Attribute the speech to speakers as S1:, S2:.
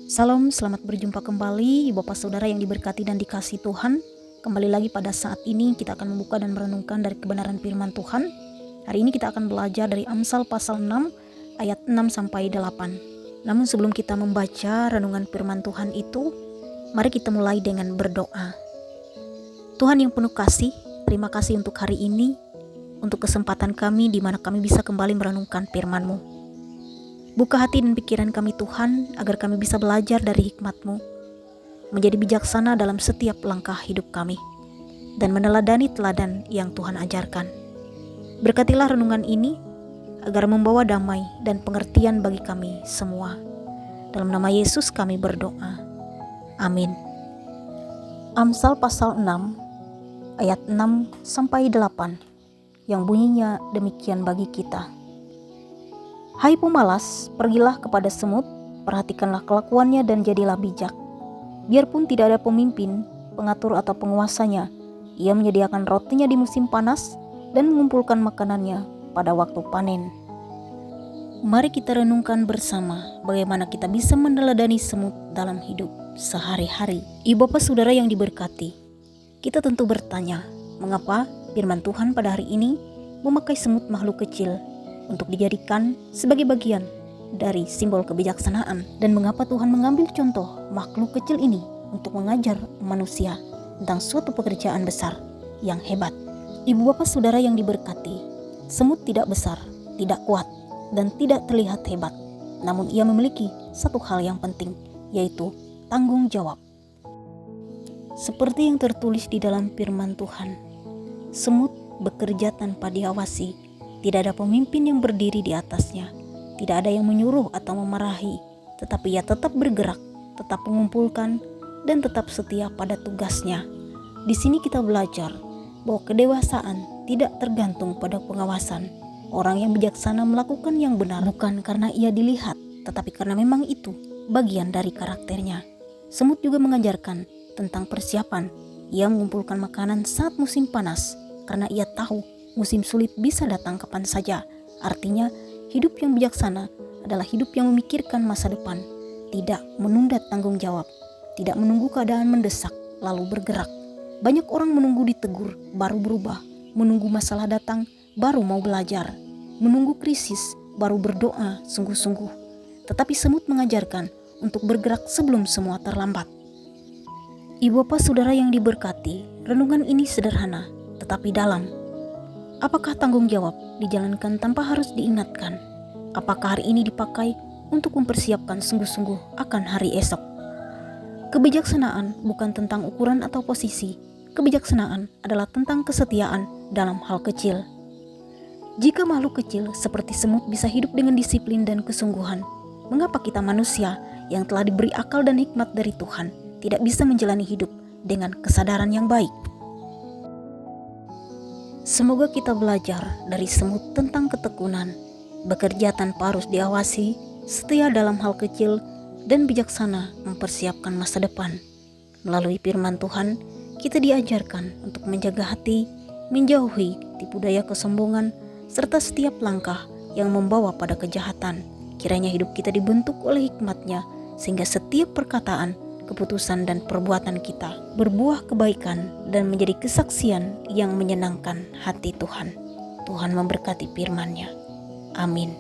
S1: Salam, selamat berjumpa kembali Bapak Saudara yang diberkati dan dikasihi Tuhan. Kembali lagi pada saat ini kita akan membuka dan merenungkan dari kebenaran firman Tuhan. Hari ini kita akan belajar dari Amsal pasal 6 ayat 6-8. Namun sebelum kita membaca renungan firman Tuhan itu, mari kita mulai dengan berdoa. Tuhan yang penuh kasih, terima kasih untuk hari ini, untuk kesempatan kami di mana kami bisa kembali merenungkan firman-Mu. Buka hati dan pikiran kami Tuhan, agar kami bisa belajar dari hikmat-Mu, menjadi bijaksana dalam setiap langkah hidup kami, dan meneladani teladan yang Tuhan ajarkan. Berkatilah renungan ini, agar membawa damai dan pengertian bagi kami semua. Dalam nama Yesus kami berdoa. Amin. Amsal pasal 6, ayat 6-8, yang bunyinya demikian bagi kita. Hai pemalas, pergilah kepada semut, perhatikanlah kelakuannya dan jadilah bijak. Biarpun tidak ada pemimpin, pengatur atau penguasanya, ia menyediakan rotinya di musim panas dan mengumpulkan makanannya pada waktu panen. Mari kita renungkan bersama bagaimana kita bisa meneladani semut dalam hidup sehari-hari. Ibu bapak saudara yang diberkati, kita tentu bertanya, mengapa firman Tuhan pada hari ini memakai semut makhluk kecil untuk dijadikan sebagai bagian dari simbol kebijaksanaan, dan mengapa Tuhan mengambil contoh makhluk kecil ini untuk mengajar manusia tentang suatu pekerjaan besar yang hebat. Ibu bapak saudara yang diberkati, semut tidak besar, tidak kuat, dan tidak terlihat hebat, namun ia memiliki satu hal yang penting, yaitu tanggung jawab. Seperti yang tertulis di dalam firman Tuhan, semut bekerja tanpa diawasi. Tidak ada pemimpin yang berdiri di atasnya. Tidak ada yang menyuruh atau memarahi. Tetapi ia tetap bergerak, tetap mengumpulkan, dan tetap setia pada tugasnya. Di sini kita belajar bahwa kedewasaan tidak tergantung pada pengawasan. Orang yang bijaksana melakukan yang benar bukan karena ia dilihat, tetapi karena memang itu bagian dari karakternya. Semut juga mengajarkan tentang persiapan. Ia mengumpulkan makanan saat musim panas karena ia tahu musim sulit bisa datang kapan saja. Artinya, hidup yang bijaksana adalah hidup yang memikirkan masa depan, tidak menunda tanggung jawab, tidak menunggu keadaan mendesak, lalu bergerak. Banyak orang menunggu ditegur, baru berubah, menunggu masalah datang, baru mau belajar, menunggu krisis, baru berdoa sungguh-sungguh. Tetapi semut mengajarkan untuk bergerak sebelum semua terlambat. Ibu bapak saudara yang diberkati, renungan ini sederhana, tetapi dalam. Apakah tanggung jawab dijalankan tanpa harus diingatkan? Apakah hari ini dipakai untuk mempersiapkan sungguh-sungguh akan hari esok? Kebijaksanaan bukan tentang ukuran atau posisi. Kebijaksanaan adalah tentang kesetiaan dalam hal kecil. Jika makhluk kecil seperti semut bisa hidup dengan disiplin dan kesungguhan, mengapa kita manusia yang telah diberi akal dan hikmat dari Tuhan tidak bisa menjalani hidup dengan kesadaran yang baik? Semoga kita belajar dari semut tentang ketekunan, bekerja tanpa harus diawasi, setia dalam hal kecil, dan bijaksana mempersiapkan masa depan. Melalui firman Tuhan, kita diajarkan untuk menjaga hati, menjauhi tipu daya kesombongan, serta setiap langkah yang membawa pada kejahatan. Kiranya hidup kita dibentuk oleh hikmat-Nya, sehingga setiap perkataan, keputusan dan perbuatan kita berbuah kebaikan dan menjadi kesaksian yang menyenangkan hati Tuhan. Tuhan memberkati firman-Nya. Amin.